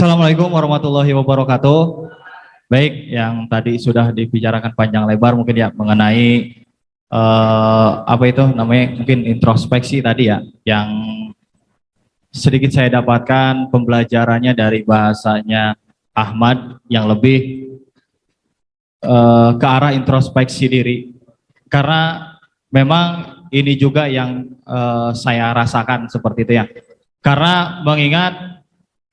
Assalamualaikum warahmatullahi wabarakatuh. Baik, yang tadi sudah dibicarakan panjang lebar mungkin ya mengenai apa itu namanya mungkin introspeksi tadi ya, yang sedikit saya dapatkan pembelajarannya dari bahasanya Ahmad yang lebih ke arah introspeksi diri. Karena memang ini juga yang saya rasakan seperti itu ya. Karena mengingat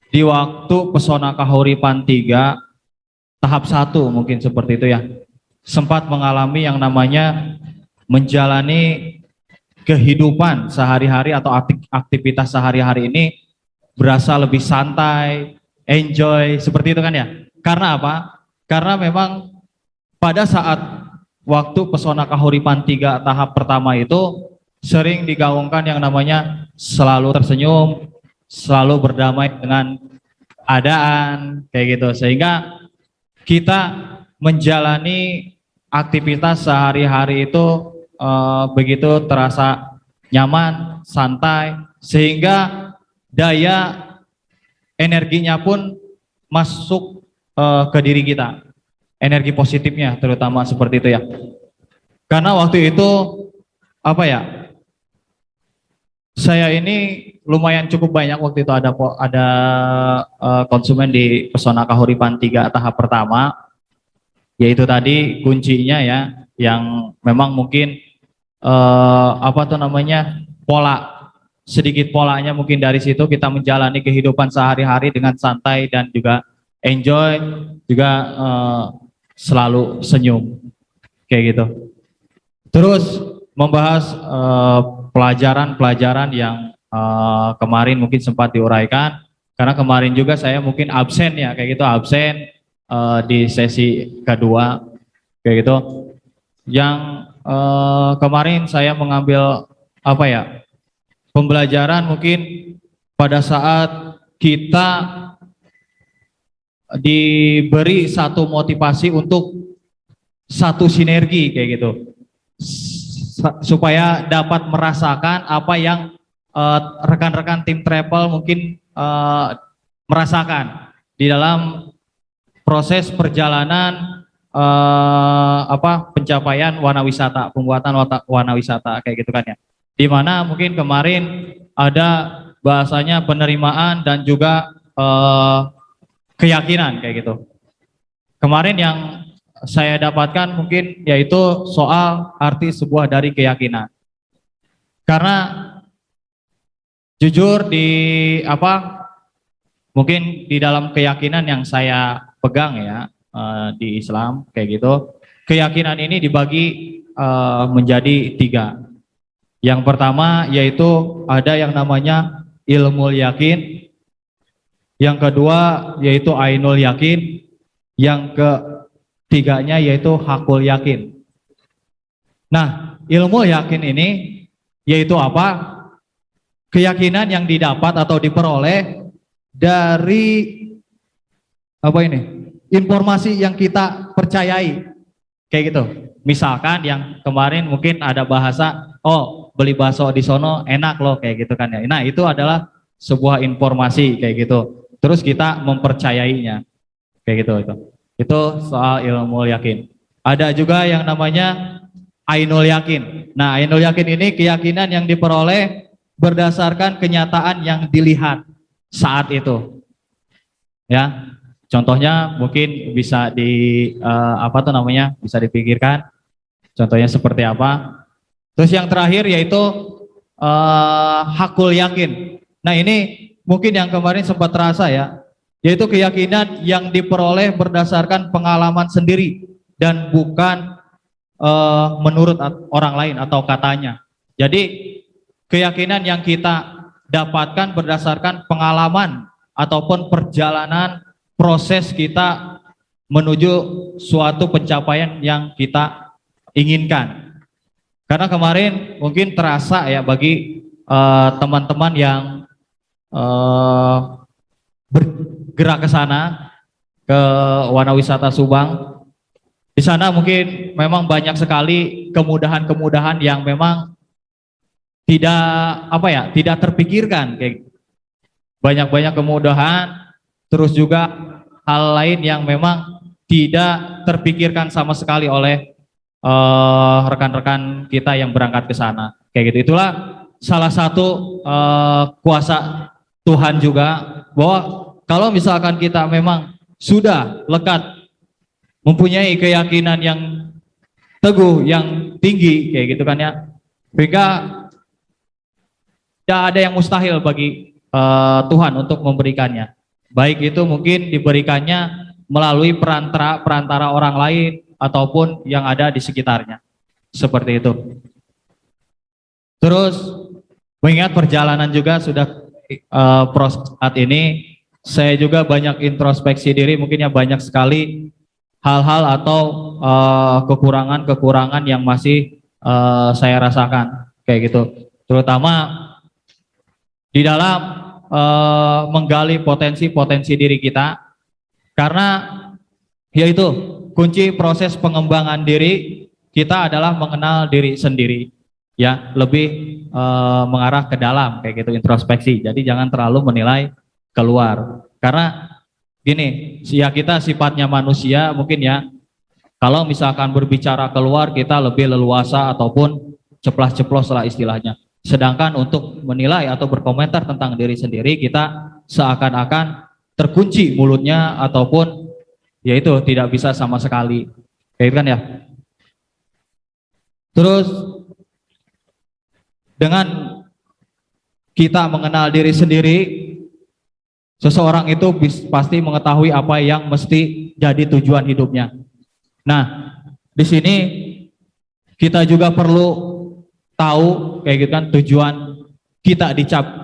di waktu Pesona Kahuripan 3 tahap 1 mungkin seperti itu ya, sempat mengalami yang namanya menjalani kehidupan sehari-hari atau aktivitas sehari-hari ini berasa lebih santai, enjoy, seperti itu kan ya. Karena apa? Karena memang pada saat waktu Pesona Kahuripan 3 tahap pertama itu sering digaungkan yang namanya selalu tersenyum, selalu berdamai dengan keadaan, kayak gitu. Sehingga kita menjalani aktivitas sehari-hari itu begitu terasa nyaman, santai, sehingga daya energinya pun masuk ke diri kita, energi positifnya terutama seperti itu ya. Karena waktu itu apa ya, saya ini lumayan cukup banyak waktu itu ada konsumen di Pesona Kahuripan 3 tahap pertama, yaitu tadi kuncinya ya, yang memang mungkin apa tuh namanya, pola, sedikit polanya mungkin dari situ kita menjalani kehidupan sehari-hari dengan santai dan juga enjoy, juga selalu senyum kayak gitu. Terus membahas pelajaran-pelajaran yang kemarin mungkin sempat diuraikan, karena kemarin juga saya mungkin absen ya, kayak gitu, absen di sesi kedua kayak gitu. Yang kemarin saya mengambil apa ya, pembelajaran mungkin pada saat kita diberi satu motivasi untuk satu sinergi kayak gitu, supaya dapat merasakan apa yang rekan-rekan tim travel mungkin merasakan di dalam proses perjalanan pencapaian wana wisata, pembuatan wana wisata kayak gitu kan ya. Dimana mungkin kemarin ada bahasanya penerimaan dan juga keyakinan kayak gitu. Kemarin yang saya dapatkan mungkin yaitu soal arti sebuah dari keyakinan. Karena jujur mungkin di dalam keyakinan yang saya pegang ya, di Islam kayak gitu, keyakinan ini dibagi menjadi 3. Yang pertama yaitu ada yang namanya ilmu yakin, yang kedua yaitu ainul yakin, yang ketiganya yaitu hakul yakin. Nah, ilmu yakin ini yaitu apa? Keyakinan yang didapat atau diperoleh dari informasi yang kita percayai kayak gitu. Misalkan yang kemarin mungkin ada bahasa, oh beli bakso di sono enak loh kayak gitu kan ya. Nah, itu adalah sebuah informasi kayak gitu. Terus kita mempercayainya kayak gitu itu. Itu soal ilmu yakin. Ada juga yang namanya ainul yakin. Nah, ainul yakin ini keyakinan yang diperoleh berdasarkan kenyataan yang dilihat saat itu. Ya. Contohnya mungkin bisa bisa dipikirkan. Contohnya seperti apa? Terus yang terakhir yaitu hakul yakin. Nah, ini mungkin yang kemarin sempat terasa ya, yaitu keyakinan yang diperoleh berdasarkan pengalaman sendiri dan bukan menurut orang lain atau katanya. Jadi keyakinan yang kita dapatkan berdasarkan pengalaman ataupun perjalanan proses kita menuju suatu pencapaian yang kita inginkan. Karena kemarin mungkin terasa ya bagi teman-teman yang bergerak ke sana, ke Wana Wisata Subang. Di sana mungkin memang banyak sekali kemudahan-kemudahan yang memang tidak tidak terpikirkan, kayak banyak-banyak kemudahan terus juga hal lain yang memang tidak terpikirkan sama sekali oleh rekan-rekan kita yang berangkat ke sana. Kayak gitu. Itulah salah satu kuasa Tuhan juga, bahwa kalau misalkan kita memang sudah lekat, mempunyai keyakinan yang teguh, yang tinggi, kayak gitu kan ya, sehingga tidak ada yang mustahil bagi Tuhan untuk memberikannya. Baik itu mungkin diberikannya melalui perantara orang lain ataupun yang ada di sekitarnya. Seperti itu. Terus mengingat perjalanan juga sudah proses saat ini, saya juga banyak introspeksi diri, mungkin ya banyak sekali hal-hal atau kekurangan-kekurangan yang masih saya rasakan, kayak gitu. Terutama di dalam menggali potensi-potensi diri kita, karena yaitu kunci proses pengembangan diri kita adalah mengenal diri sendiri, ya, lebih mengarah ke dalam, kayak gitu, introspeksi. Jadi jangan terlalu menilai keluar, karena gini, ya kita sifatnya manusia mungkin ya, kalau misalkan berbicara keluar kita lebih leluasa ataupun ceplas-ceplos lah istilahnya. Sedangkan untuk menilai atau berkomentar tentang diri sendiri, kita seakan-akan terkunci mulutnya ataupun yaitu tidak bisa sama sekali, kayak kan ya. Terus dengan kita mengenal diri sendiri, seseorang itu pasti mengetahui apa yang mesti jadi tujuan hidupnya. Nah, di sini kita juga perlu tahu, kayak gitu kan, tujuan kita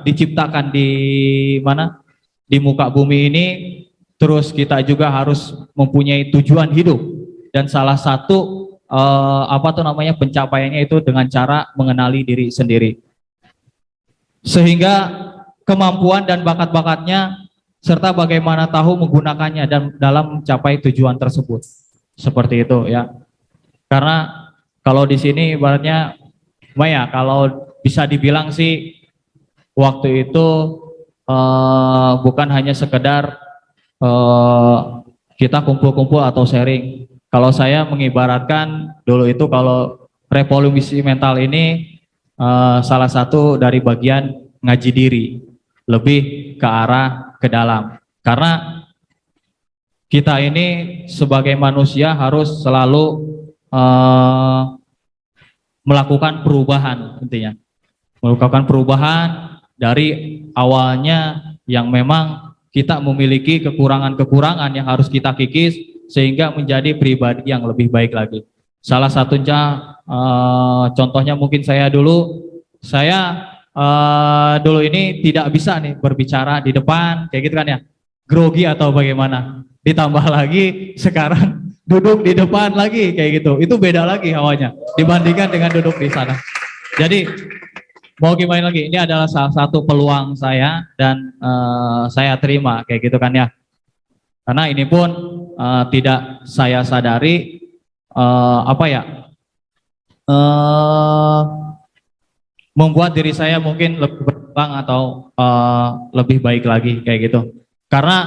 diciptakan di mana, di muka bumi ini. Terus kita juga harus mempunyai tujuan hidup, dan salah satu pencapaiannya itu dengan cara mengenali diri sendiri, sehingga kemampuan dan bakat-bakatnya serta bagaimana tahu menggunakannya dan dalam mencapai tujuan tersebut, seperti itu ya. Karena kalau di sini ibaratnya Maya, kalau bisa dibilang sih waktu itu bukan hanya sekedar kita kumpul-kumpul atau sharing. Kalau saya mengibaratkan dulu itu, kalau revolusi mental ini salah satu dari bagian ngaji diri, lebih ke arah ke dalam. Karena kita ini sebagai manusia harus selalu melakukan perubahan, intinya melakukan perubahan dari awalnya yang memang kita memiliki kekurangan-kekurangan yang harus kita kikis sehingga menjadi pribadi yang lebih baik lagi. Salah satunya contohnya mungkin saya dulu ini tidak bisa nih berbicara di depan, kayak gitu kan ya, grogi atau bagaimana, ditambah lagi sekarang duduk di depan lagi, kayak gitu, itu beda lagi hawanya dibandingkan dengan duduk di sana. Jadi mau gimana lagi, ini adalah salah satu peluang saya dan saya terima, kayak gitu kan ya. Karena ini pun tidak saya sadari membuat diri saya mungkin lebih berkembang atau lebih baik lagi, kayak gitu. Karena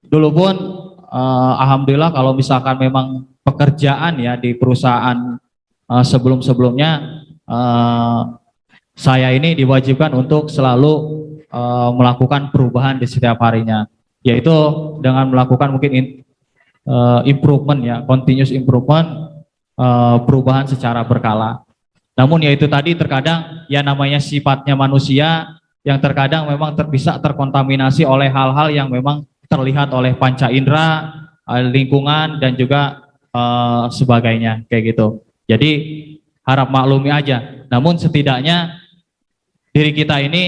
dulu pun alhamdulillah kalau misalkan memang pekerjaan ya di perusahaan sebelum-sebelumnya, saya ini diwajibkan untuk selalu melakukan perubahan di setiap harinya, yaitu dengan melakukan mungkin improvement ya, continuous improvement, perubahan secara berkala. Namun ya itu tadi, terkadang ya namanya sifatnya manusia yang terkadang memang bisa terkontaminasi oleh hal-hal yang memang terlihat oleh panca indera, lingkungan dan juga sebagainya, kayak gitu. Jadi harap maklumi aja. Namun setidaknya diri kita ini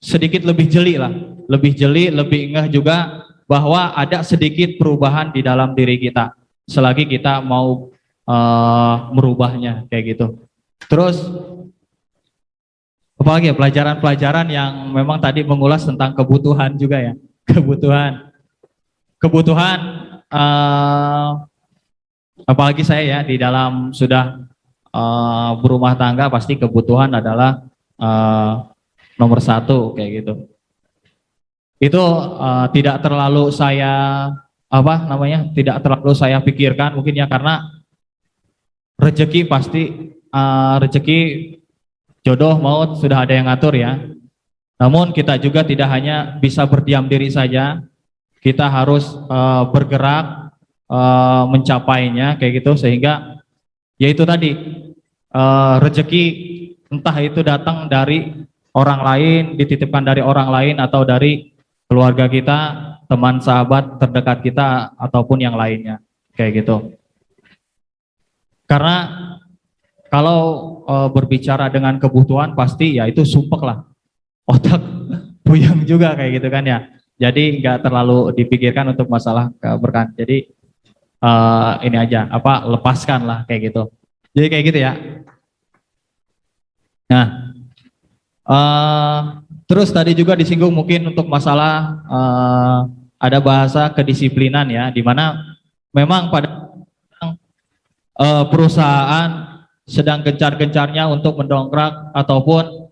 sedikit lebih jeli lah, lebih jeli, lebih ngeh juga bahwa ada sedikit perubahan di dalam diri kita selagi kita mau merubahnya, kayak gitu. Terus apalagi ya, pelajaran-pelajaran yang memang tadi mengulas tentang kebutuhan juga ya, kebutuhan apalagi saya ya di dalam sudah berumah tangga, pasti kebutuhan adalah nomor satu, kayak gitu. itu tidak terlalu saya tidak terlalu saya pikirkan mungkin ya, karena rezeki pasti rezeki jodoh maut sudah ada yang ngatur ya. Namun kita juga tidak hanya bisa berdiam diri saja, kita harus bergerak mencapainya kayak gitu, sehingga yaitu tadi rezeki entah itu datang dari orang lain, dititipkan dari orang lain atau dari keluarga kita, teman sahabat terdekat kita ataupun yang lainnya kayak gitu. Karena kalau berbicara dengan kebutuhan pasti ya itu sumpek lah, otak puyeng juga kayak gitu kan ya. Jadi nggak terlalu dipikirkan untuk masalah keberkahan. Jadi ini aja lepaskan lah kayak gitu. Jadi kayak gitu ya. Nah, terus tadi juga disinggung mungkin untuk masalah ada bahasa kedisiplinan ya, di mana memang pada perusahaan sedang gencar-gencarnya untuk mendongkrak ataupun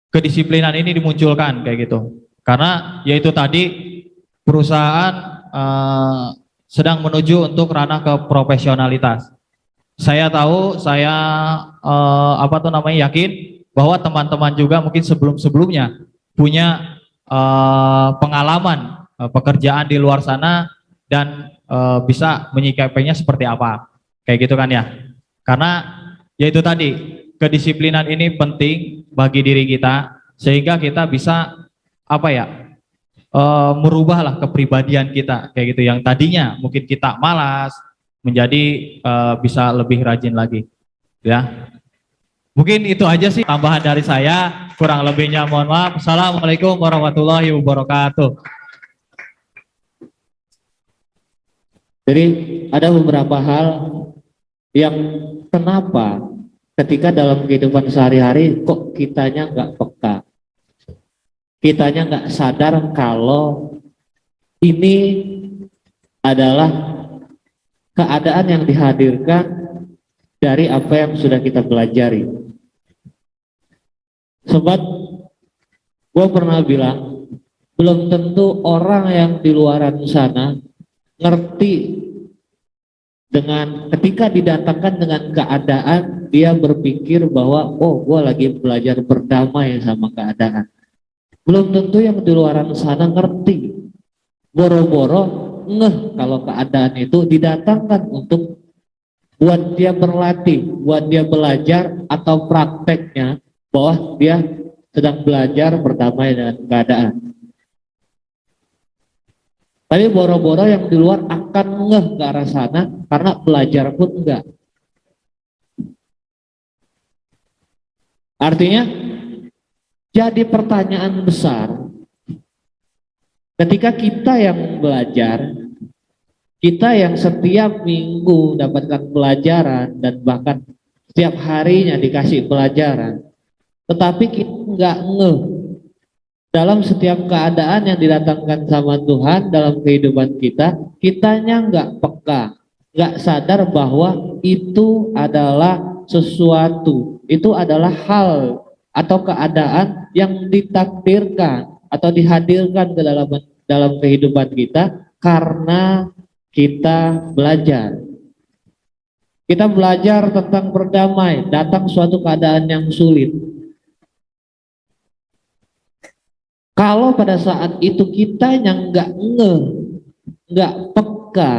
kedisiplinan ini dimunculkan kayak gitu. Karena yaitu tadi perusahaan sedang menuju untuk ranah keprofesionalitas. Saya tahu, saya yakin bahwa teman-teman juga mungkin sebelum-sebelumnya punya pengalaman pekerjaan di luar sana dan bisa menyikapinya seperti apa, kayak gitu kan ya. Karena yaitu tadi kedisiplinan ini penting bagi diri kita sehingga kita bisa merubahlah kepribadian kita kayak gitu, yang tadinya mungkin kita malas menjadi bisa lebih rajin lagi ya. Mungkin itu aja sih tambahan dari saya, kurang lebihnya mohon maaf. Assalamualaikum warahmatullahi wabarakatuh. Jadi ada beberapa hal yang kenapa ketika dalam kehidupan sehari-hari kok kitanya nggak peka, kitanya nggak sadar kalau ini adalah keadaan yang dihadirkan dari apa yang sudah kita pelajari. Sobat, gue pernah bilang, belum tentu orang yang di luaran sana ngerti dengan ketika didatangkan dengan keadaan, dia berpikir bahwa, oh gue lagi belajar berdamai sama keadaan. Belum tentu yang di luaran sana ngerti. Boro-boro ngeh kalau keadaan itu didatangkan untuk buat dia berlatih, buat dia belajar, atau prakteknya bahwa dia sedang belajar berdamai dengan keadaan. Tapi boro-boro yang di luar akan ngeh ke arah sana karena belajar pun enggak. Artinya jadi pertanyaan besar ketika kita yang belajar, kita yang setiap minggu dapatkan pelajaran dan bahkan setiap harinya dikasih pelajaran, tetapi kita nggak ngeh dalam setiap keadaan yang didatangkan sama Tuhan dalam kehidupan kita, kitanya nggak peka, nggak sadar bahwa itu adalah sesuatu, itu adalah hal atau keadaan yang ditakdirkan atau dihadirkan ke dalam kehidupan kita karena kita belajar. Kita belajar tentang berdamai, datang suatu keadaan yang sulit. Kalau pada saat itu kita yang nggak ngeh, nggak peka,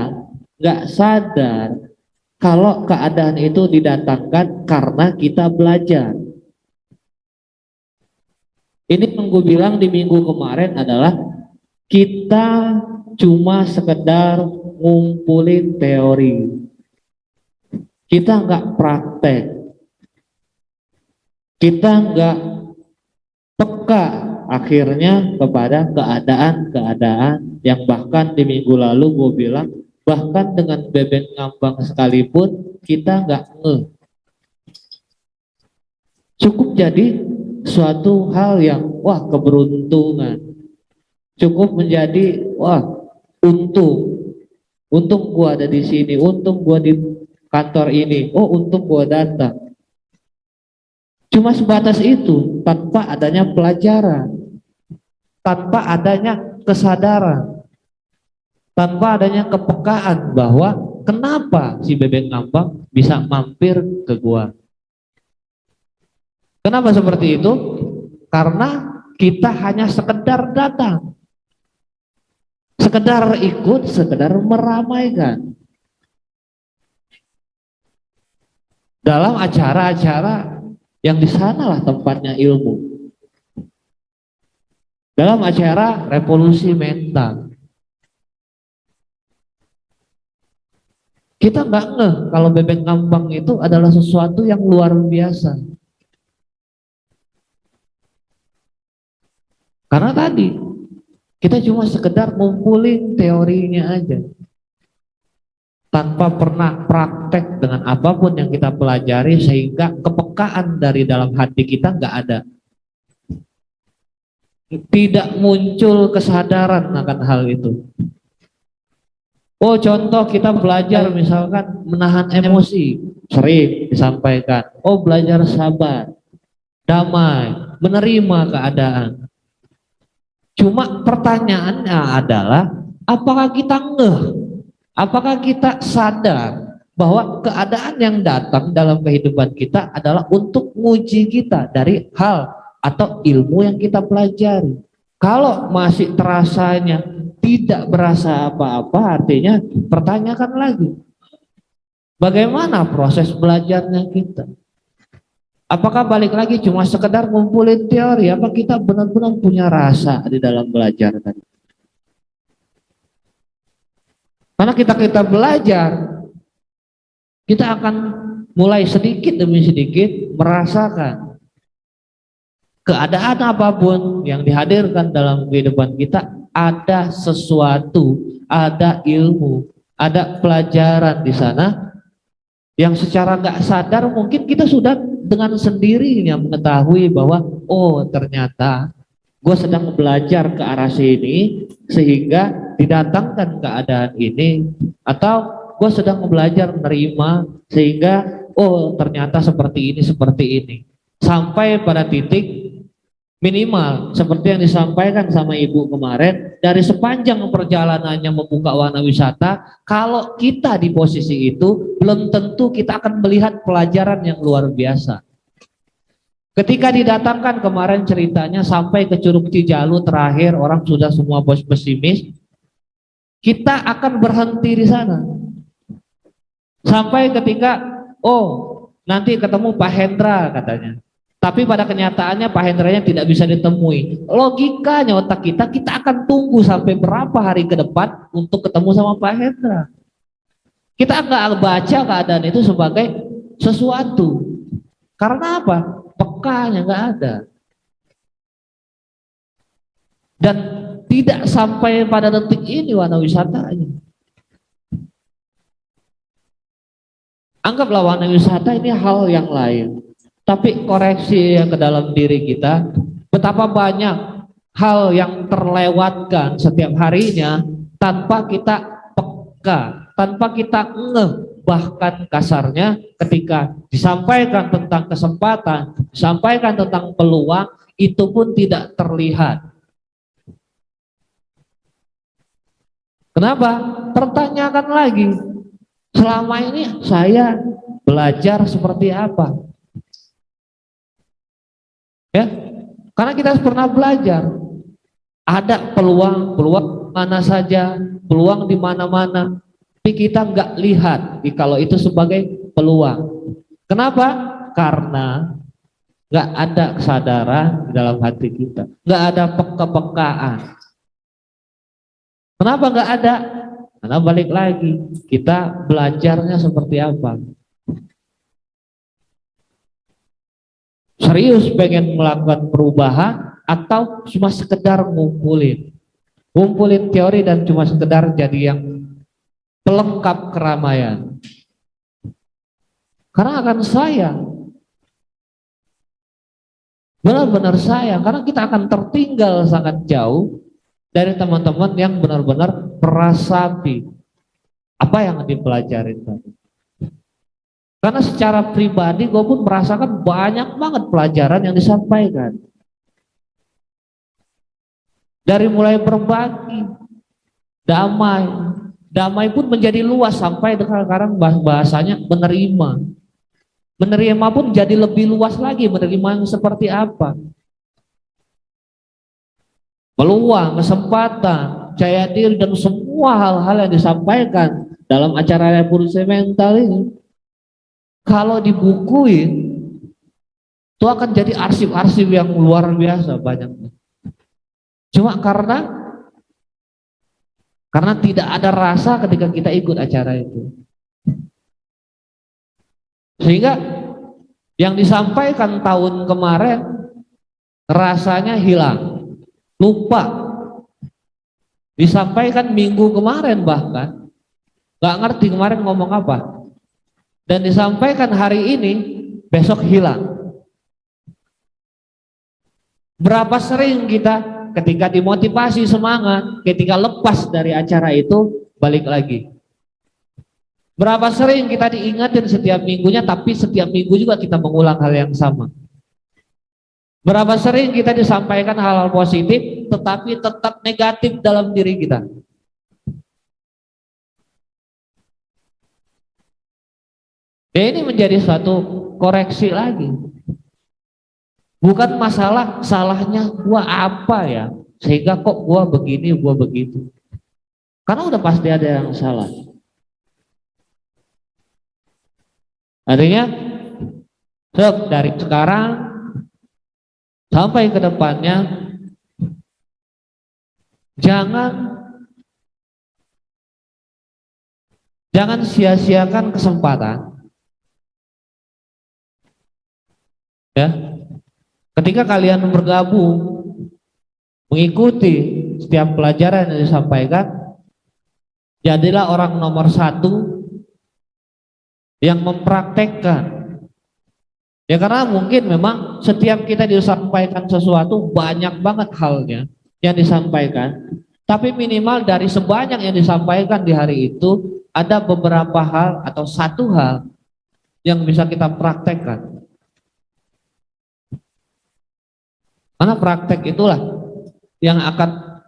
nggak sadar kalau keadaan itu didatangkan karena kita belajar. Ini yang gue bilang di minggu kemarin adalah kita cuma sekedar ngumpulin teori, kita nggak praktek, kita nggak peka akhirnya kepada keadaan-keadaan yang bahkan di minggu lalu gue bilang bahkan dengan bebek ngambang sekalipun kita nggak ngeh. Cukup jadi suatu hal yang wah keberuntungan, cukup menjadi wah untung gua ada di sini, untung gua di kantor ini, oh untung gua datang. Cuma sebatas itu, tanpa adanya pelajaran, tanpa adanya kesadaran, tanpa adanya kepekaan bahwa kenapa si bebek ngambang bisa mampir ke gua. Kenapa seperti itu? Karena kita hanya sekedar datang, sekedar ikut, sekedar meramaikan dalam acara-acara yang di sanalah tempatnya ilmu, dalam acara revolusi mental. Kita nggak ngeh kalau bebek ngambang itu adalah sesuatu yang luar biasa. Karena tadi kita cuma sekedar ngumpulin teorinya aja, tanpa pernah praktek dengan apapun yang kita pelajari, sehingga kepekaan dari dalam hati kita nggak ada. Tidak muncul kesadaran akan hal itu. Oh, contoh kita belajar misalkan menahan emosi, sering disampaikan. Oh, belajar sabar, damai, menerima keadaan. Cuma pertanyaannya adalah, apakah kita ngeh? Apakah kita sadar bahwa keadaan yang datang dalam kehidupan kita adalah untuk menguji kita dari hal atau ilmu yang kita pelajari? Kalau masih terasanya tidak berasa apa-apa, artinya pertanyakan lagi. Bagaimana proses belajarnya kita? Apakah balik lagi cuma sekedar ngumpulin teori? Apa kita benar-benar punya rasa di dalam belajar tadi? Karena kita belajar, kita akan mulai sedikit demi sedikit merasakan keadaan apapun yang dihadirkan dalam kehidupan kita, ada sesuatu, ada ilmu, ada pelajaran di sana yang secara nggak sadar mungkin kita sudah dengan sendirinya mengetahui bahwa oh, ternyata gue sedang belajar ke arah sini sehingga didatangkan keadaan ini, atau gue sedang belajar menerima sehingga oh, ternyata seperti ini, sampai pada titik minimal seperti yang disampaikan sama ibu kemarin, dari sepanjang perjalanannya membuka warna wisata, kalau kita di posisi itu belum tentu kita akan melihat pelajaran yang luar biasa. Ketika didatangkan kemarin ceritanya sampai ke Curug Cijalu terakhir, orang sudah semua pesimis, kita akan berhenti di sana. Sampai ketika, oh, nanti ketemu Pak Hendra katanya. Tapi pada kenyataannya Pak Hendranya tidak bisa ditemui. Logikanya otak kita akan tunggu sampai berapa hari ke depan untuk ketemu sama Pak Hendra. Kita nggak baca keadaan itu sebagai sesuatu. Karena apa? Pekanya nggak ada. Dan tidak sampai pada detik ini warna wisatanya. Anggaplah warna wisata ini hal yang lain. Tapi koreksi yang ke dalam diri kita, betapa banyak hal yang terlewatkan setiap harinya tanpa kita peka, tanpa kita ngeh. Bahkan kasarnya ketika disampaikan tentang kesempatan, disampaikan tentang peluang, itu pun tidak terlihat. Kenapa? Pertanyakan lagi, selama ini saya belajar seperti apa? Ya, karena kita pernah belajar, ada peluang mana saja, peluang di mana-mana, tapi kita nggak lihat kalau itu sebagai peluang. Kenapa? Karena nggak ada kesadaran di dalam hati kita, nggak ada kepekaan. Kenapa nggak ada? Karena balik lagi, kita belajarnya seperti apa? Serius pengen melakukan perubahan atau cuma sekedar ngumpulin teori dan cuma sekedar jadi yang pelengkap keramaian? Karena akan sayang, benar-benar sayang, karena kita akan tertinggal sangat jauh dari teman-teman yang benar-benar merasapi apa yang dipelajari tadi. Karena secara pribadi gue pun merasakan banyak banget pelajaran yang disampaikan. Dari mulai berbagi, damai, damai pun menjadi luas sampai sekarang bahasanya menerima. Menerima pun jadi lebih luas lagi, menerima yang seperti apa. Peluang, kesempatan, percaya diri, dan semua hal-hal yang disampaikan dalam acara revolusi mental ini, kalau dibukuin, itu akan jadi arsip-arsip yang luar biasa banyaknya. Cuma karena tidak ada rasa ketika kita ikut acara itu. Sehingga yang disampaikan tahun kemarin rasanya hilang, lupa. Disampaikan minggu kemarin bahkan nggak ngerti kemarin ngomong apa, dan disampaikan hari ini besok hilang. Berapa sering kita ketika dimotivasi semangat, ketika lepas dari acara itu balik lagi. Berapa sering kita diingatin setiap minggunya, tapi setiap minggu juga kita mengulang hal yang sama. Berapa sering kita disampaikan hal-hal positif, tetapi tetap negatif dalam diri kita. Ya, ini menjadi suatu koreksi lagi. Bukan masalah salahnya gua apa ya, sehingga kok gua begini, gua begitu. Karena udah pasti ada yang salah. Artinya dari sekarang sampai ke depannya jangan sia-siakan kesempatan. Ya. Ketika kalian bergabung mengikuti setiap pelajaran yang disampaikan, jadilah orang nomor 1 yang mempraktekkan. Ya, karena mungkin memang setiap kita disampaikan sesuatu banyak banget halnya yang disampaikan, tapi minimal dari sebanyak yang disampaikan di hari itu ada beberapa hal atau satu hal yang bisa kita praktekkan. Karena praktek itulah yang akan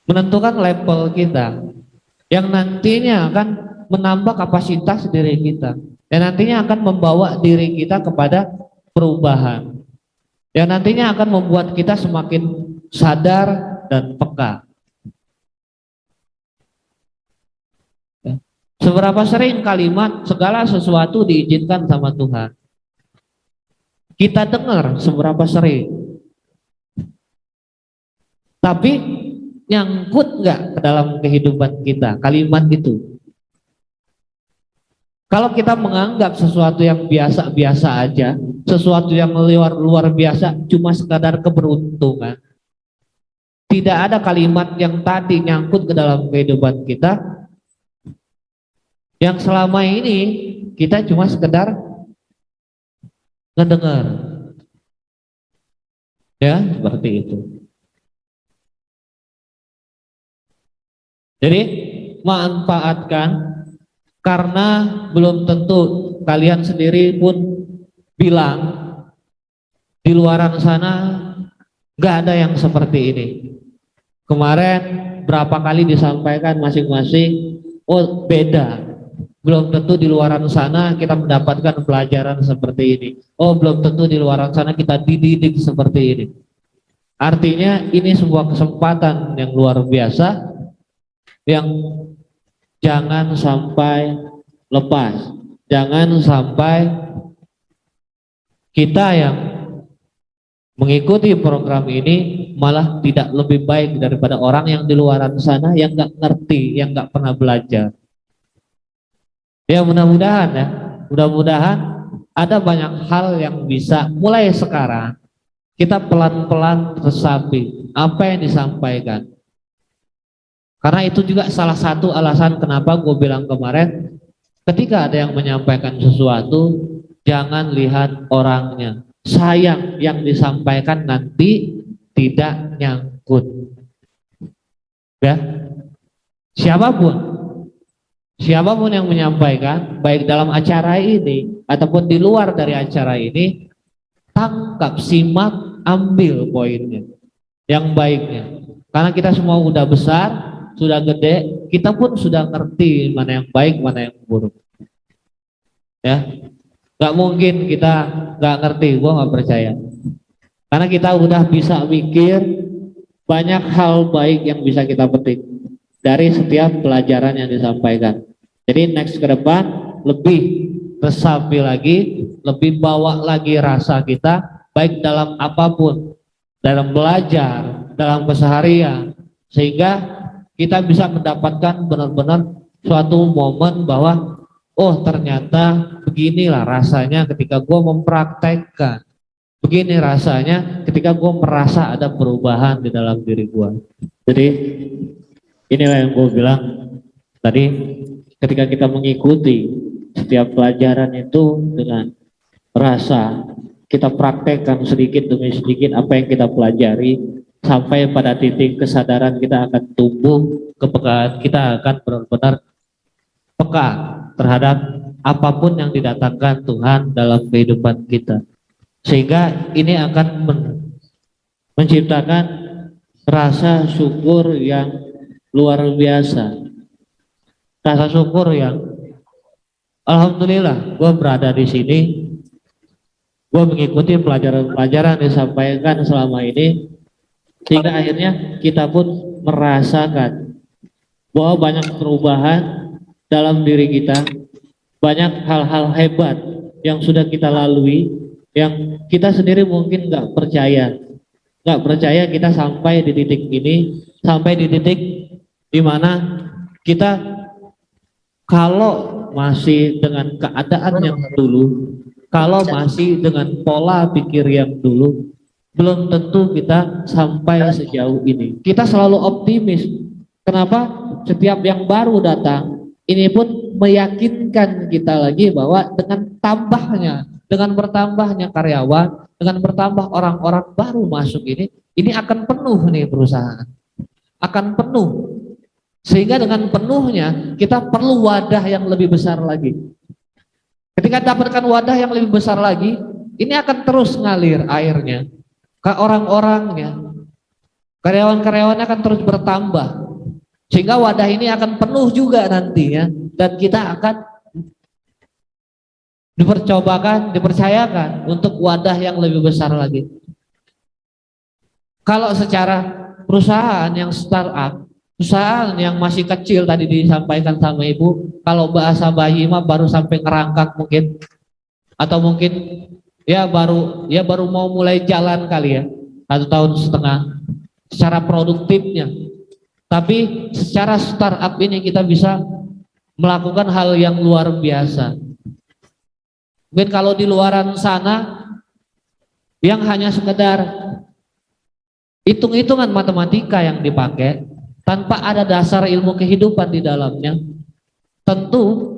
menentukan level kita, yang nantinya akan menambah kapasitas diri kita, dan nantinya akan membawa diri kita kepada perubahan, yang nantinya akan membuat kita semakin sadar dan peka. Seberapa sering kalimat segala sesuatu diizinkan sama Tuhan kita dengar, seberapa sering, tapi nyangkut nggak ke dalam kehidupan kita kalimat itu? Kalau kita menganggap sesuatu yang biasa-biasa aja, sesuatu yang luar biasa cuma sekadar keberuntungan, tidak ada kalimat yang tadi nyangkut ke dalam kehidupan kita, yang selama ini kita cuma sekedar ngedengar. Ya, seperti itu. Jadi manfaatkan, karena belum tentu kalian sendiri pun bilang di luaran sana nggak ada yang seperti ini. Kemarin berapa kali disampaikan masing-masing, oh beda. Belum tentu di luaran sana kita mendapatkan pelajaran seperti ini. Oh, belum tentu di luaran sana kita dididik seperti ini. Artinya ini sebuah kesempatan yang luar biasa yang jangan sampai lepas. Jangan sampai kita yang mengikuti program ini malah tidak lebih baik daripada orang yang di luaran sana yang nggak ngerti, yang nggak pernah belajar. Ya, mudah-mudahan ada banyak hal yang bisa mulai sekarang kita pelan-pelan resapi apa yang disampaikan. Karena itu juga salah satu alasan kenapa gue bilang kemarin, ketika ada yang menyampaikan sesuatu, jangan lihat orangnya. Sayang yang disampaikan nanti tidak nyangkut. Ya, siapapun siapapun yang menyampaikan, baik dalam acara ini ataupun di luar dari acara ini, tangkap, simak, ambil poinnya, yang baiknya. Karena kita semua udah besar, sudah gede, kita pun sudah ngerti mana yang baik, mana yang buruk. Ya, nggak mungkin kita nggak ngerti, gua nggak percaya. Karena kita udah bisa mikir banyak hal baik yang bisa kita petik dari setiap pelajaran yang disampaikan. Jadi next ke depan lebih resapi lagi, lebih bawa lagi rasa kita, baik dalam apapun, dalam belajar, dalam keseharian, sehingga kita bisa mendapatkan benar-benar suatu momen bahwa oh ternyata beginilah rasanya ketika gue mempraktekkan, begini rasanya ketika gue merasa ada perubahan di dalam diri gue. Jadi inilah yang gue bilang tadi, ketika kita mengikuti setiap pelajaran itu dengan rasa, kita praktekkan sedikit demi sedikit apa yang kita pelajari, sampai pada titik kesadaran kita akan tumbuh, kepekaan kita akan benar-benar peka terhadap apapun yang didatangkan Tuhan dalam kehidupan kita. Sehingga ini akan menciptakan rasa syukur yang luar biasa. Rasa syukur yang alhamdulillah gue berada di sini, gue mengikuti pelajaran-pelajaran yang disampaikan selama ini, sehingga akhirnya kita pun merasakan bahwa banyak perubahan dalam diri kita, banyak hal-hal hebat yang sudah kita lalui, yang kita sendiri mungkin nggak percaya kita sampai di titik ini, sampai di titik dimana kita kalau masih dengan keadaan yang dulu, kalau masih dengan pola pikir yang dulu, belum tentu kita sampai sejauh ini. Kita selalu optimis. Kenapa? Setiap yang baru datang, ini pun meyakinkan kita lagi bahwa dengan bertambahnya karyawan, dengan bertambah orang-orang baru masuk ini akan penuh nih perusahaan. Akan penuh. Sehingga dengan penuhnya kita perlu wadah yang lebih besar lagi. Ketika dapatkan wadah yang lebih besar lagi, ini akan terus ngalir airnya ke orang-orangnya. Karyawan-karyawannya akan terus bertambah. Sehingga wadah ini akan penuh juga nantinya, dan kita akan dipercayakan untuk wadah yang lebih besar lagi. Kalau secara perusahaan yang startup, perusahaan yang masih kecil tadi disampaikan sama Ibu, kalau bahasa bayi mah baru sampai ngerangkak mungkin, atau mungkin baru mau mulai jalan kali ya, 1,5 tahun secara produktifnya. Tapi secara startup ini kita bisa melakukan hal yang luar biasa. Mungkin kalau di luaran sana yang hanya sekedar hitung-hitungan matematika yang dipakai, tanpa ada dasar ilmu kehidupan di dalamnya, tentu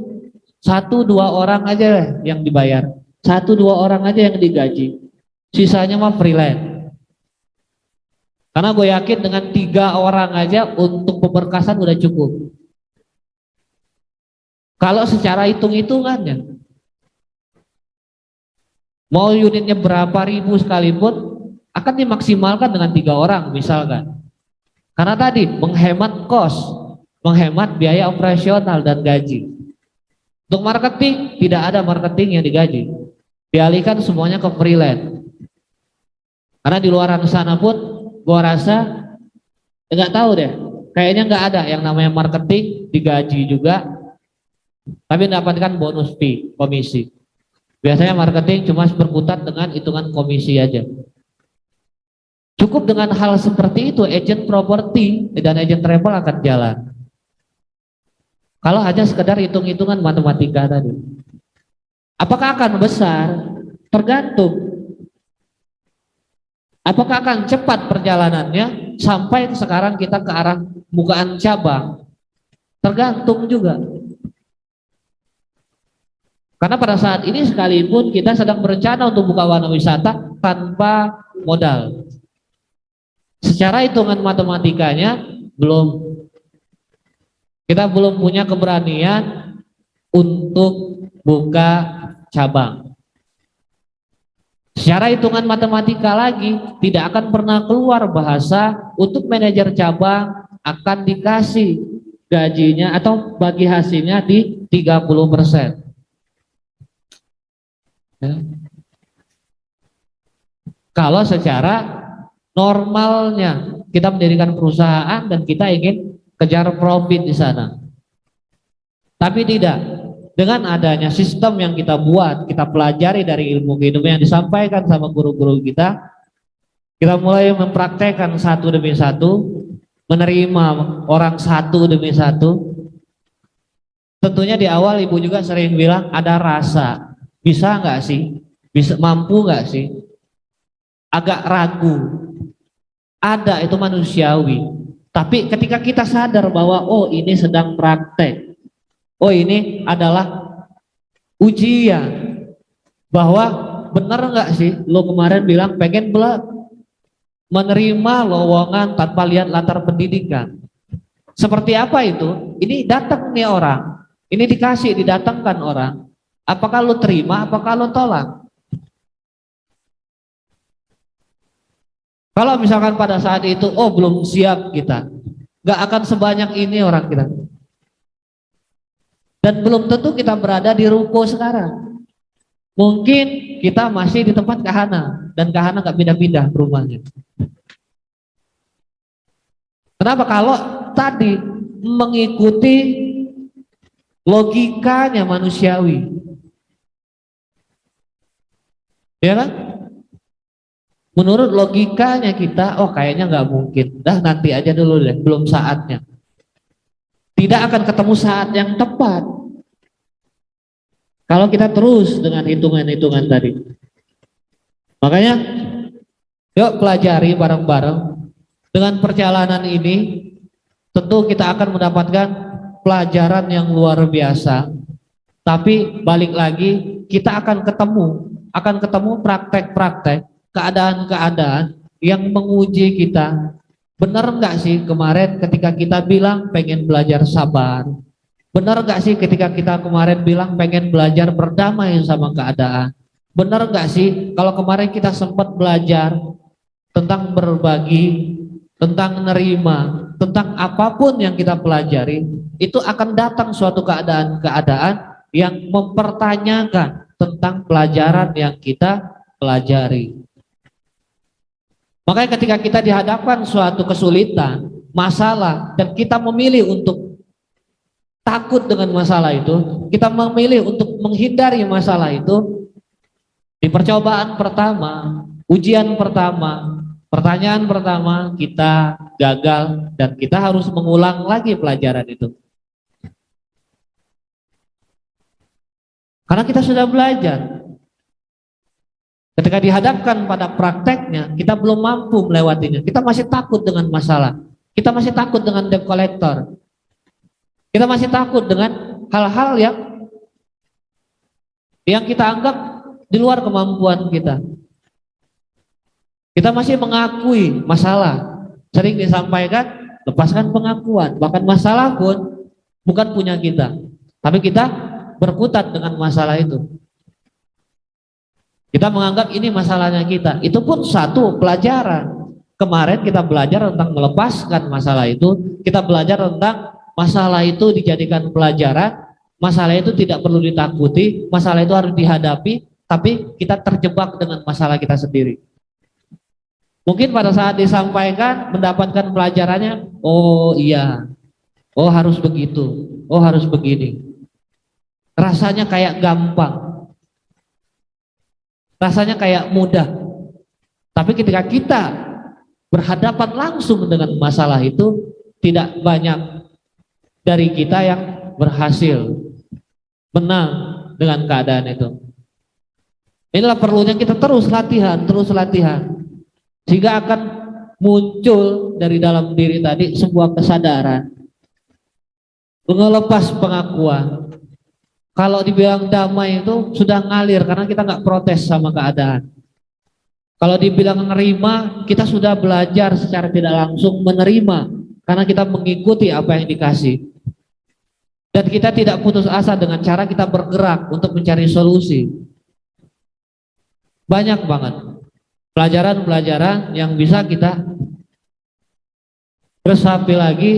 1-2 orang aja yang dibayar, 1-2 orang aja yang digaji, sisanya mah freelance. Karena gue yakin dengan 3 orang aja untuk pemberkasan udah cukup. Kalau secara hitung-hitungannya, mau unitnya berapa ribu sekalipun akan dimaksimalkan dengan 3 orang misalkan. Karena tadi menghemat kos, menghemat biaya operasional dan gaji. Untuk marketing tidak ada marketing yang digaji, dialihkan semuanya ke freelance. Karena di luaran sana pun gua rasa nggak tahu deh, kayaknya nggak ada yang namanya marketing digaji juga, tapi mendapatkan bonus fee, komisi. Biasanya marketing cuma berkutat dengan hitungan komisi aja. Cukup dengan hal seperti itu, agent properti dan agent travel akan jalan. Kalau hanya sekedar hitung-hitungan matematika tadi. Apakah akan besar? Tergantung. Apakah akan cepat perjalanannya sampai sekarang kita ke arah bukaan cabang? Tergantung juga. Karena pada saat ini sekalipun kita sedang berencana untuk buka warna wisata tanpa modal. Secara hitungan matematikanya belum Kita belum punya keberanian untuk buka cabang. Secara hitungan matematika lagi, tidak akan pernah keluar bahasa untuk manajer cabang akan dikasih gajinya atau bagi hasilnya di 30%. Ya. Kalau secara normalnya kita mendirikan perusahaan dan kita ingin kejar profit di sana. Tapi tidak. Dengan adanya sistem yang kita buat, kita pelajari dari ilmu kehidupan yang disampaikan sama guru-guru kita mulai mempraktekkan satu demi satu, menerima orang satu demi satu. Tentunya di awal ibu juga sering bilang ada rasa, bisa nggak sih, bisa mampu nggak sih, agak ragu, ada, itu manusiawi. Tapi ketika kita sadar bahwa oh ini sedang praktek, oh ini adalah ujian, bahwa benar nggak sih lo kemarin bilang pengen menerima lowongan tanpa lihat latar pendidikan. Seperti apa itu? Ini datang nih orang, ini dikasih, didatangkan orang. Apakah lo terima, apakah lo tolak? Kalau misalkan pada saat itu, oh belum siap kita, nggak akan sebanyak ini orang kita. Dan belum tentu kita berada di ruko sekarang. Mungkin kita masih di tempat Kahana, dan Kahana nggak pindah-pindah rumahnya. Kenapa? Kalau tadi mengikuti logikanya manusiawi, ya kan? Menurut logikanya kita, oh kayaknya nggak mungkin, dah nanti aja dulu deh, belum saatnya. Tidak akan ketemu saat yang tepat kalau kita terus dengan hitungan-hitungan tadi. Makanya yuk pelajari bareng-bareng. Dengan perjalanan ini tentu kita akan mendapatkan pelajaran yang luar biasa. Tapi balik lagi, kita akan ketemu praktek-praktek, keadaan-keadaan yang menguji kita. Benar nggak sih kemarin ketika kita bilang pengen belajar sabar? Benar nggak sih ketika kita kemarin bilang pengen belajar berdamai sama keadaan? Benar nggak sih kalau kemarin kita sempat belajar tentang berbagi, tentang menerima, tentang apapun yang kita pelajari, itu akan datang suatu keadaan-keadaan yang mempertanyakan tentang pelajaran yang kita pelajari. Makanya ketika kita dihadapkan suatu kesulitan, masalah, dan kita memilih untuk takut dengan masalah itu, kita memilih untuk menghindari masalah itu, di percobaan pertama, ujian pertama, pertanyaan pertama, kita gagal dan kita harus mengulang lagi pelajaran itu. Karena kita sudah belajar. Ketika dihadapkan pada prakteknya, kita belum mampu melewatinya. Kita masih takut dengan masalah. Kita masih takut dengan debt collector. Kita masih takut dengan hal-hal yang kita anggap di luar kemampuan kita. Kita masih mengakui masalah. Sering disampaikan, lepaskan pengakuan. Bahkan masalah pun bukan punya kita. Tapi kita berkutat dengan masalah itu. Kita menganggap ini masalahnya kita. Itu pun satu pelajaran. Kemarin kita belajar tentang melepaskan masalah itu. Kita belajar tentang masalah itu dijadikan pelajaran. Masalah itu tidak perlu ditakuti. Masalah itu harus dihadapi. Tapi kita terjebak dengan masalah kita sendiri. Mungkin pada saat disampaikan mendapatkan pelajarannya, oh iya, oh harus begitu, oh harus begini. Rasanya kayak gampang. Rasanya kayak mudah. Tapi ketika kita berhadapan langsung dengan masalah itu, tidak banyak dari kita yang berhasil menang dengan keadaan itu. Inilah perlunya kita terus latihan, sehingga akan muncul dari dalam diri tadi sebuah kesadaran, melepas pengakuan. Kalau dibilang damai itu sudah ngalir karena kita nggak protes sama keadaan. Kalau dibilang menerima, kita sudah belajar secara tidak langsung menerima karena kita mengikuti apa yang dikasih. Dan kita tidak putus asa dengan cara kita bergerak untuk mencari solusi. Banyak banget pelajaran-pelajaran yang bisa kita resapi lagi,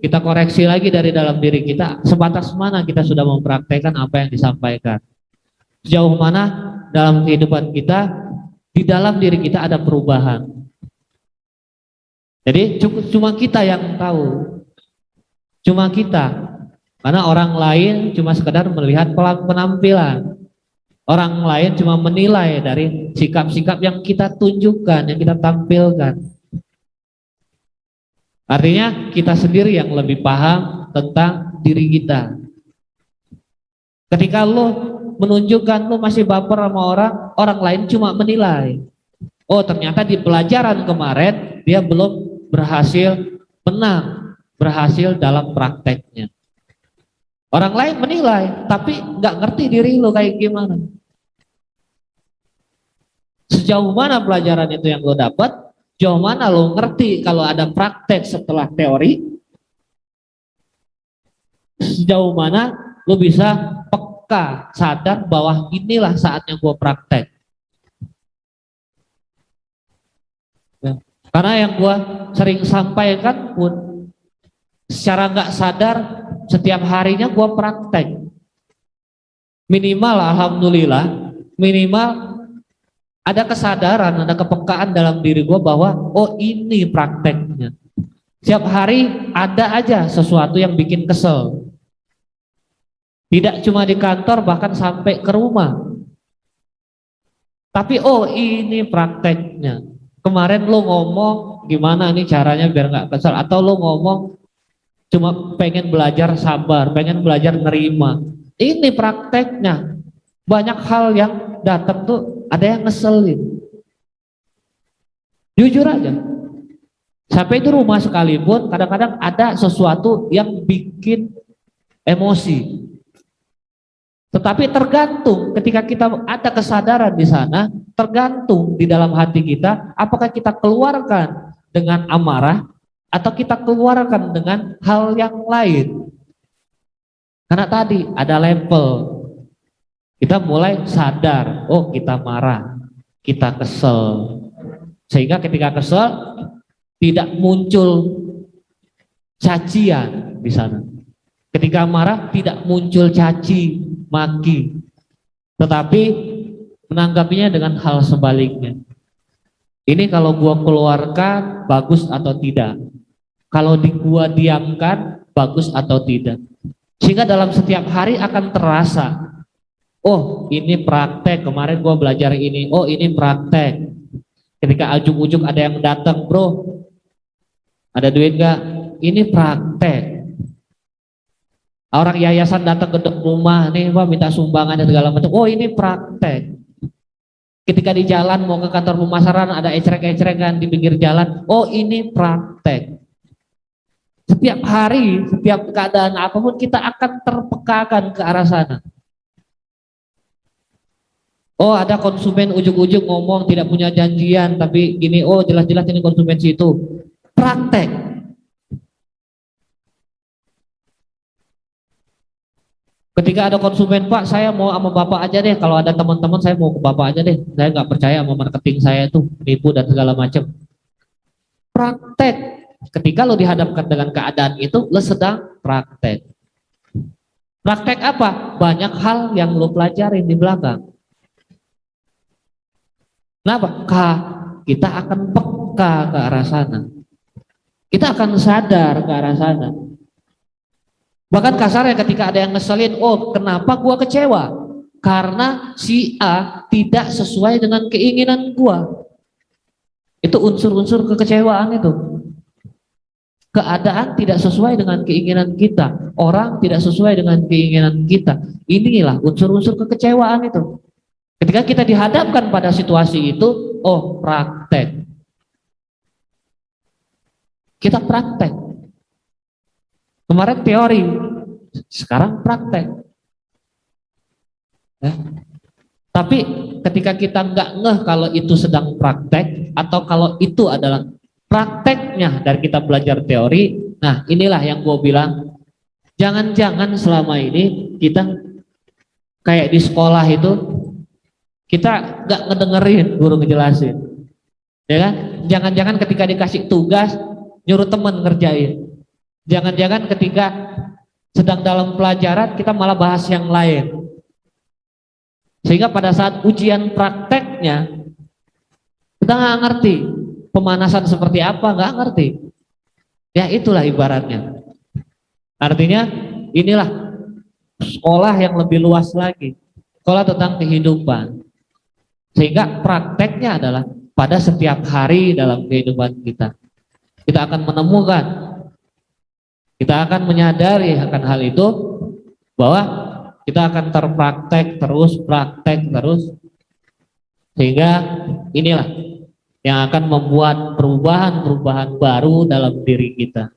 kita koreksi lagi dari dalam diri kita, sebatas mana kita sudah mempraktekkan apa yang disampaikan. Sejauh mana dalam kehidupan kita, di dalam diri kita ada perubahan. Jadi cuma kita yang tahu. Cuma kita. Karena orang lain cuma sekedar melihat penampilan. Orang lain cuma menilai dari sikap-sikap yang kita tunjukkan, yang kita tampilkan. Artinya kita sendiri yang lebih paham tentang diri kita. Ketika lo menunjukkan lo masih baper sama orang, orang lain cuma menilai. Oh, ternyata di pelajaran kemarin dia belum berhasil menang, berhasil dalam prakteknya. Orang lain menilai, tapi nggak ngerti diri lo kayak gimana. Sejauh mana pelajaran itu yang lo dapat, sejauh mana lo ngerti kalau ada praktek setelah teori, sejauh mana lo bisa peka, sadar bahwa inilah saatnya gue praktek. Ya. Karena yang gue sering sampaikan pun, secara nggak sadar, setiap harinya gue praktek. Minimal, alhamdulillah, minimal ada kesadaran, ada kepekaan dalam diri gue bahwa oh ini prakteknya. Setiap hari ada aja sesuatu yang bikin kesel. Tidak cuma di kantor, bahkan sampai ke rumah. Tapi oh ini prakteknya. Kemarin lo ngomong gimana nih caranya biar nggak kesel, atau lo ngomong cuma pengen belajar sabar, pengen belajar nerima. Ini prakteknya. Banyak hal yang datang tuh ada yang ngeselin. Jujur aja. Sampai di rumah sekalipun kadang-kadang ada sesuatu yang bikin emosi. Tetapi tergantung ketika kita ada kesadaran di sana, tergantung di dalam hati kita apakah kita keluarkan dengan amarah atau kita keluarkan dengan hal yang lain. Karena tadi ada level. Kita mulai sadar, oh kita marah, kita kesel. Sehingga ketika kesel tidak muncul cacian di sana. Ketika marah tidak muncul caci, maki. Tetapi menanggapinya dengan hal sebaliknya. Ini kalau gua keluarkan bagus atau tidak? Kalau gua diamkan bagus atau tidak? Sehingga dalam setiap hari akan terasa, oh ini praktek, kemarin gua belajar ini, oh ini praktek. Ketika ujung-ujung ada yang datang, bro, ada duit gak? Ini praktek. Orang yayasan datang ke rumah, nih Pak minta sumbangan dan segala macam, oh ini praktek. Ketika di jalan mau ke kantor pemasaran ada ecrek-ecrekan di pinggir jalan, oh ini praktek. Setiap hari, setiap keadaan apapun kita akan terpekakan ke arah sana. Oh ada konsumen ujung-ujung ngomong tidak punya janjian, tapi gini, oh jelas-jelas ini konsumen situ. Praktek. Ketika ada konsumen, Pak saya mau sama Bapak aja deh, kalau ada teman-teman saya mau ke Bapak aja deh, saya nggak percaya sama marketing saya itu, nipu dan segala macam. Praktek. Ketika lo dihadapkan dengan keadaan itu, lo sedang praktek. Praktek apa? Banyak hal yang lo pelajarin di belakang. Kenapa? Kita akan peka ke arah sana. Kita akan sadar ke arah sana. Bahkan kasarnya ketika ada yang ngeselin, oh kenapa gua kecewa? Karena si A tidak sesuai dengan keinginan gua. Itu unsur-unsur kekecewaan itu. Keadaan tidak sesuai dengan keinginan kita. Orang tidak sesuai dengan keinginan kita. Inilah unsur-unsur kekecewaan itu. Ketika kita dihadapkan pada situasi itu, oh praktek. Kita praktek. Kemarin teori, sekarang praktek. Ya. Tapi ketika kita nggak ngeh kalau itu sedang praktek atau kalau itu adalah prakteknya dari kita belajar teori, nah inilah yang gue bilang Jangan-jangan selama ini kita kayak di sekolah itu kita nggak ngedengerin guru ngejelasin, ya kan? Jangan-jangan ketika dikasih tugas nyuruh temen ngerjain. Jangan-jangan ketika sedang dalam pelajaran kita malah bahas yang lain. Sehingga pada saat ujian prakteknya kita nggak ngerti pemanasan seperti apa, nggak ngerti. Ya itulah ibaratnya. Artinya inilah sekolah yang lebih luas lagi, sekolah tentang kehidupan. Sehingga prakteknya adalah pada setiap hari dalam kehidupan kita. Kita akan menemukan, kita akan menyadari akan hal itu, bahwa kita akan praktek terus, sehingga inilah yang akan membuat perubahan-perubahan baru dalam diri kita.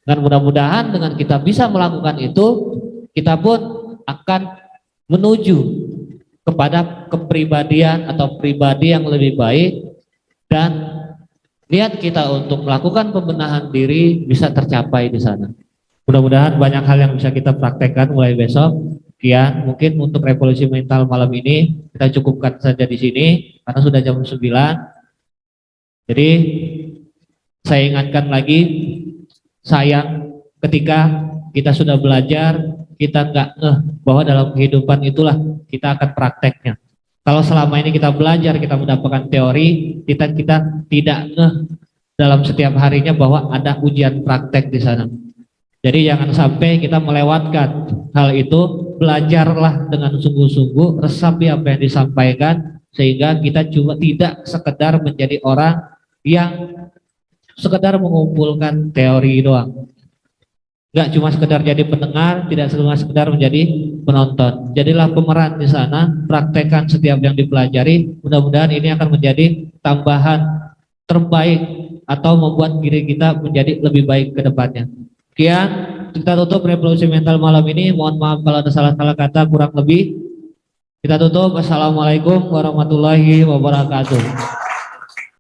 Dan mudah-mudahan dengan kita bisa melakukan itu, kita pun akan menuju kepada kepribadian atau pribadi yang lebih baik, dan niat kita untuk melakukan pembenahan diri bisa tercapai di sana. Mudah-mudahan banyak hal yang bisa kita praktekkan mulai besok. Sekian, mungkin untuk revolusi mental malam ini kita cukupkan saja di sini karena sudah jam 9. Jadi saya ingatkan lagi, sayang ketika kita sudah belajar kita nggak ngeh bahwa dalam kehidupan itulah kita akan prakteknya. Kalau selama ini kita belajar, kita mendapatkan teori, kita tidak ngeh dalam setiap harinya bahwa ada ujian praktek di sana. Jadi jangan sampai kita melewatkan hal itu. Belajarlah dengan sungguh-sungguh, resapi apa yang disampaikan, sehingga kita cuma tidak sekedar menjadi orang yang sekedar mengumpulkan teori doang. Enggak cuma sekedar jadi pendengar, tidak cuma sekedar menjadi penonton. Jadilah pemeran di sana, praktekkan setiap yang dipelajari. Mudah-mudahan ini akan menjadi tambahan terbaik atau membuat diri kita menjadi lebih baik ke depannya. Sekian, kita tutup revolusi mental malam ini. Mohon maaf kalau ada salah-salah kata, kurang lebih. Kita tutup. Wassalamualaikum warahmatullahi wabarakatuh.